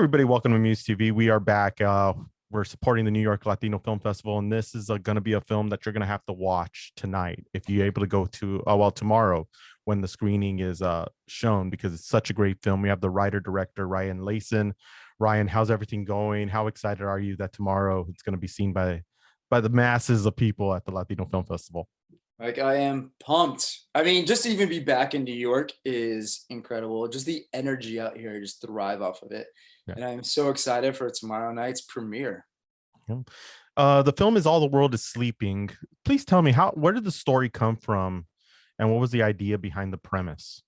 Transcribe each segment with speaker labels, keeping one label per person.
Speaker 1: everybody, welcome to Muse TV. We are back. We're supporting the New York Latino Film Festival, and this is going to be a film that you're going to have to watch tonight if you're able to go to, tomorrow when the screening is shown, because it's such a great film. We have the writer-director, Ryan Lacen. Ryan, how's everything going? How excited are you that tomorrow it's going to be seen by the masses of people at the Latino Film Festival?
Speaker 2: Like, I am pumped. I mean, just to even be back in New York is incredible. Just the energy out here, just thrive off of it.
Speaker 1: Yeah.
Speaker 2: And I'm so excited for tomorrow night's premiere.
Speaker 1: Yeah. The film is All the World is Sleeping. Please tell me, where did the story come from, and what was the idea behind the premise?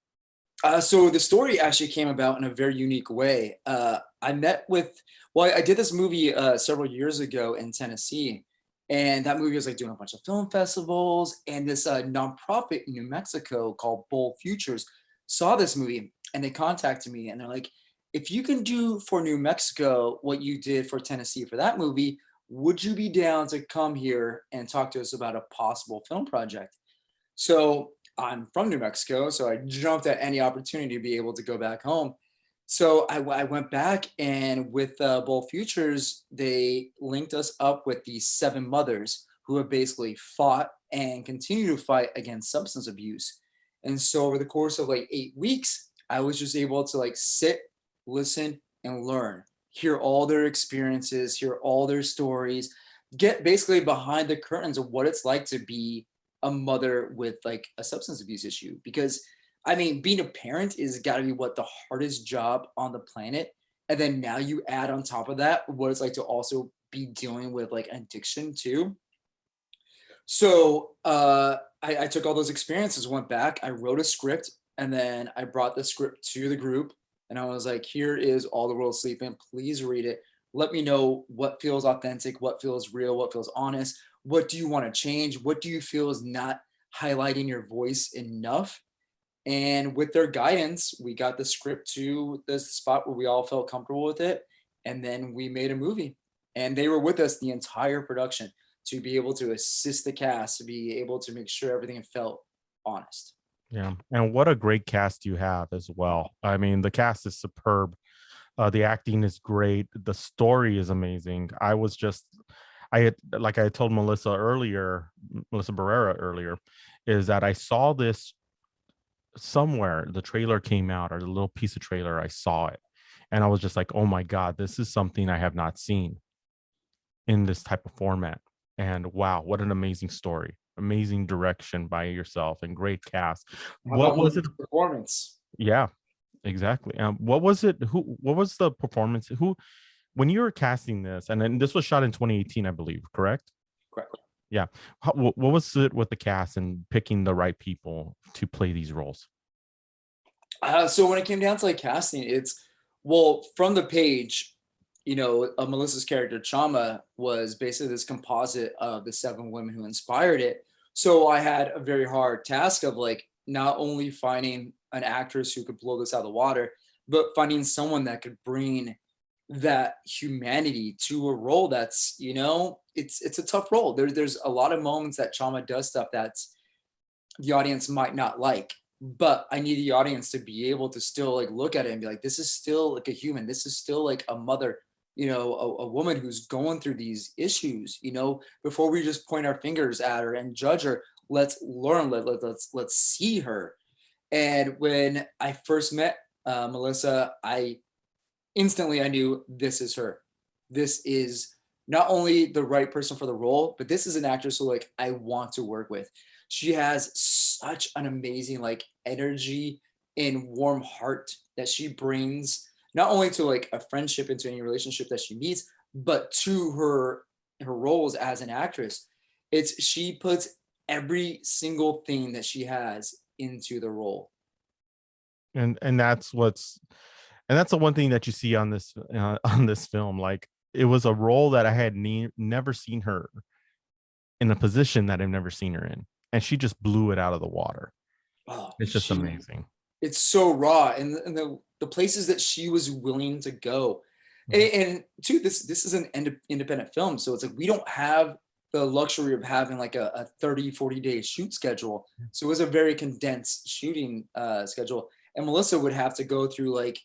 Speaker 2: So the story actually came about in a very unique way. I met with, well, I did this movie several years ago in Tennessee, and that movie was like doing a bunch of film festivals. And this nonprofit in New Mexico called Bold Futures saw this movie, and they contacted me, and they're like, "If you can do for New Mexico what you did for Tennessee for that movie, would you be down to come here and talk to us about a possible film project?" So I'm from New Mexico, so I jumped at any opportunity to be able to go back home. So I went back, and with Bold Futures, they linked us up with these seven mothers who have basically fought and continue to fight against substance abuse. And so over the course of like 8 weeks, I was just able to like sit, listen, and learn, hear all their experiences, hear all their stories, get basically behind the curtains of what it's like to be a mother with like a substance abuse issue. Because I mean, being a parent is got to be what the hardest job on the planet. And then now you add on top of that what it's like to also be dealing with like addiction too. So I took all those experiences, went back, I wrote a script, and then I brought the script to the group, and I was like, "Here is All the World Sleeping. Please read it. Let me know what feels authentic, what feels real, what feels honest. What do you want to change? What do you feel is not highlighting your voice enough?" And with their guidance, we got the script to the spot where we all felt comfortable with it. And then we made a movie. And they were with us the entire production to be able to assist the cast, to be able to make sure everything felt honest.
Speaker 1: Yeah, and what a great cast you have as well. I mean, the cast is superb. The acting is great. The story is amazing. I had told Melissa earlier, Melissa Barrera earlier, is that I saw this somewhere. The trailer came out, or the little piece of trailer, I saw it, and I was just like, oh my God, this is something I have not seen in this type of format. And wow, what an amazing story. Amazing direction by yourself and great cast.
Speaker 2: How
Speaker 1: What
Speaker 2: about
Speaker 1: was it?
Speaker 2: performance?
Speaker 1: Yeah, exactly. What was it? What was the performance? When you were casting this, and then this was shot in 2018, I believe, correct?
Speaker 2: Correct.
Speaker 1: Yeah. What was it with the cast and picking the right people to play these roles?
Speaker 2: So when it came down to like casting, it's well from the page, Melissa's character Chama was basically this composite of the seven women who inspired it. So I had a very hard task of like not only finding an actress who could blow this out of the water, but finding someone that could bring that humanity to a role that's it's a tough role. There's a lot of moments that Chama does stuff that's the audience might not like, but I need the audience to be able to still like look at it and be like, this is still like a human. This is still like a mother, a woman who's going through these issues. Before we just point our fingers at her and judge her, let's learn. Let's see her. And when I first met Melissa, I knew this is her. This is not only the right person for the role, but this is an actress who like I want to work with. She has such an amazing like energy and warm heart that she brings not only to like a friendship into any relationship that she meets, but to her roles as an actress. She puts every single thing that she has into the role.
Speaker 1: And that's the one thing that you see on this on this film. Like, it was a role that I had never seen her in, a position that I've never seen her in, and she just blew it out of the water.
Speaker 2: Oh,
Speaker 1: It's just amazing.
Speaker 2: it's so raw, and the places that she was willing to go. And two, this is an independent film, so it's like we don't have the luxury of having like a 30-40 day shoot schedule, so it was a very condensed shooting schedule. And Melissa would have to go through like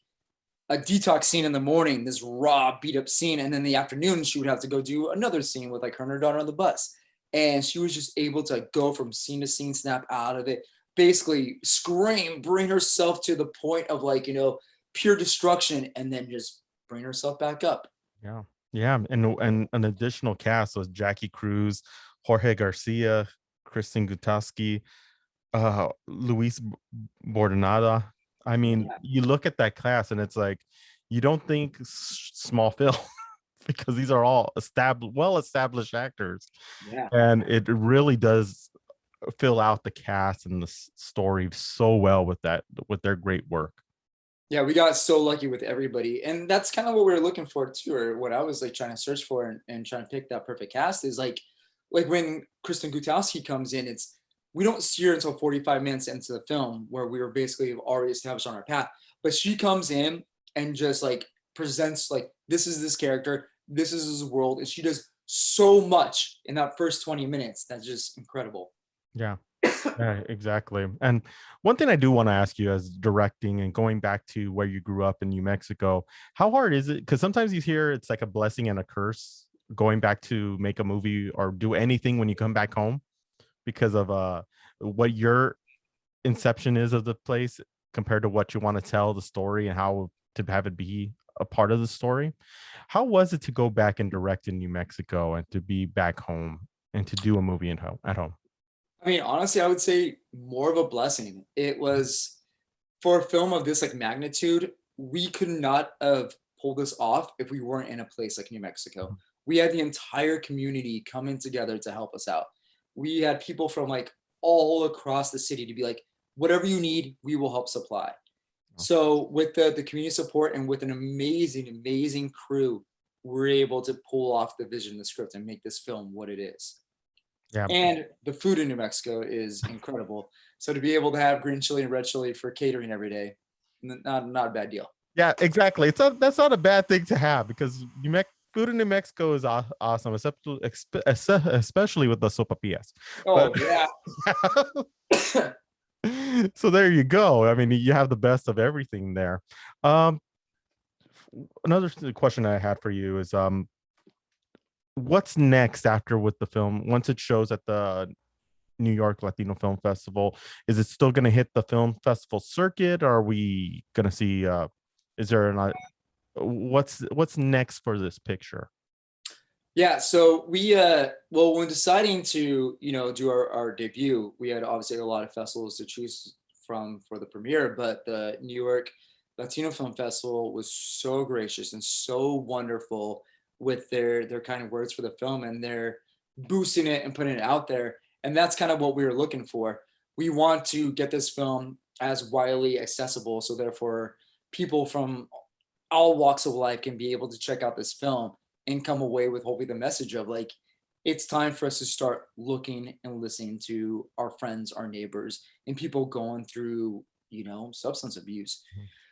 Speaker 2: a detox scene in the morning, this raw beat up scene, and then in the afternoon she would have to go do another scene with like her and her daughter on the bus, and she was just able to go from scene to scene, snap out of it, basically scream, bring herself to the point of like, pure destruction, and then just bring herself back up.
Speaker 1: Yeah. Yeah. And an additional cast was Jackie Cruz, Jorge Garcia, Kristen Gutowski, Luis Bordenada. I mean,
Speaker 2: Yeah,
Speaker 1: you look at that class and it's like you don't think small film because these are all well-established actors,
Speaker 2: yeah.
Speaker 1: and it really does fill out the cast and the story so well with their great work.
Speaker 2: Yeah, we got so lucky with everybody. And that's kind of what we were looking for too, or what I was like trying to search for and trying to pick that perfect cast is like when Kristen Gutowski comes in, it's we don't see her until 45 minutes into the film where we were basically already established on our path. But she comes in and just like presents like this is this character, this is his world, and she does so much in that first 20 minutes. That's just incredible.
Speaker 1: Yeah. Yeah, exactly. And one thing I do want to ask you as directing and going back to where you grew up in New Mexico, how hard is it? Because sometimes you hear it's like a blessing and a curse going back to make a movie or do anything when you come back home because of what your inception is of the place compared to what you want to tell the story and how to have it be a part of the story. How was it to go back and direct in New Mexico and to be back home and to do a movie at home?
Speaker 2: I mean, honestly, I would say more of a blessing. It was for a film of this like magnitude, we could not have pulled this off if we weren't in a place like New Mexico. We had the entire community coming together to help us out. We had people from like all across the city to be like, whatever you need, we will help supply. So with the community support and with an amazing, amazing crew, we're able to pull off the vision, the script, and make this film what it is.
Speaker 1: Yeah.
Speaker 2: And the food in New Mexico is incredible. So to be able to have green chili and red chili for catering every day, not a bad deal.
Speaker 1: Yeah, exactly. That's not a bad thing to have because food in New Mexico is awesome, especially with the sopapillas. But
Speaker 2: Oh yeah.
Speaker 1: so there you go. I mean, you have the best of everything there. Um, Another question I had for you is what's next after with the film once it shows at the New York Latino Film Festival? Is it still going to hit the film festival circuit? Or are we going to see is there an what's next for this picture?
Speaker 2: Yeah, so we well when deciding to, do our debut, we had obviously a lot of festivals to choose from for the premiere, but the New York Latino Film Festival was so gracious and so wonderful with their kind of words for the film, and they're boosting it and putting it out there. And that's kind of what we were looking for. We want to get this film as widely accessible, so therefore people from all walks of life can be able to check out this film and come away with hopefully the message of like it's time for us to start looking and listening to our friends, our neighbors, and people going through substance abuse.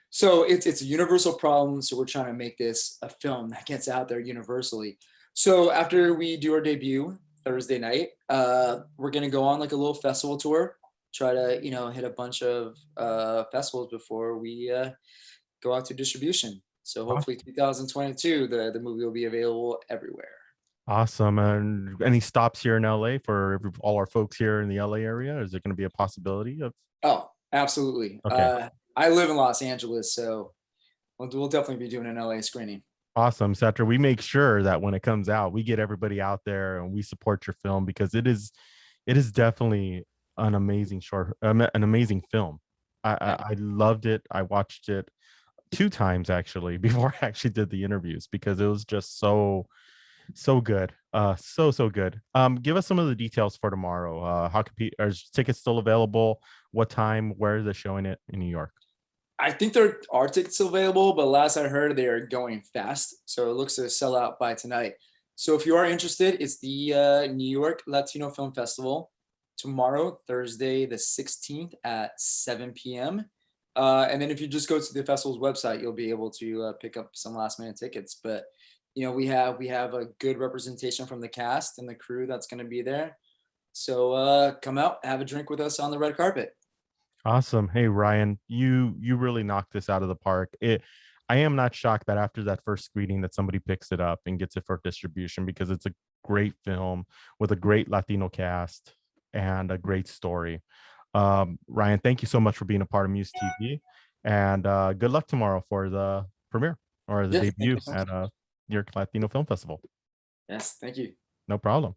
Speaker 2: So it's a universal problem, so we're trying to make this a film that gets out there universally. So after we do our debut Thursday night, we're going to go on like a little festival tour, try to hit a bunch of festivals before we go out to distribution. So hopefully 2022, the movie will be available everywhere.
Speaker 1: Awesome. And any stops here in LA for all our folks here in the LA area? Is there going to be a possibility of?
Speaker 2: Oh, absolutely.
Speaker 1: Okay.
Speaker 2: I live in Los Angeles, so we'll definitely be doing an LA screening.
Speaker 1: Awesome, Satcher. We make sure that when it comes out, we get everybody out there and we support your film because it is definitely an amazing film. I loved it. I watched it two times actually before I actually did the interviews because it was just so good. So good. Give us some of the details for tomorrow. How can are tickets still available? What time? Where are they showing it in New York?
Speaker 2: I think there are tickets available, but last I heard, they are going fast. So it looks to sell out by tonight. So if you are interested, it's the New York Latino Film Festival tomorrow, Thursday, the 16th at 7 p.m. And then if you just go to the festival's website, you'll be able to pick up some last minute tickets. But we have a good representation from the cast and the crew that's going to be there. So come out, have a drink with us on the red carpet.
Speaker 1: Awesome. Hey Ryan, you really knocked this out of the park. I am not shocked that after that first screening that somebody picks it up and gets it for distribution, because it's a great film with a great Latino cast and a great story. Ryan, thank you so much for being a part of Muse TV, and good luck tomorrow for the premiere or the
Speaker 2: Yeah, thank
Speaker 1: debut
Speaker 2: you so much.
Speaker 1: at York Latino Film Festival.
Speaker 2: Yes, thank you.
Speaker 1: No problem.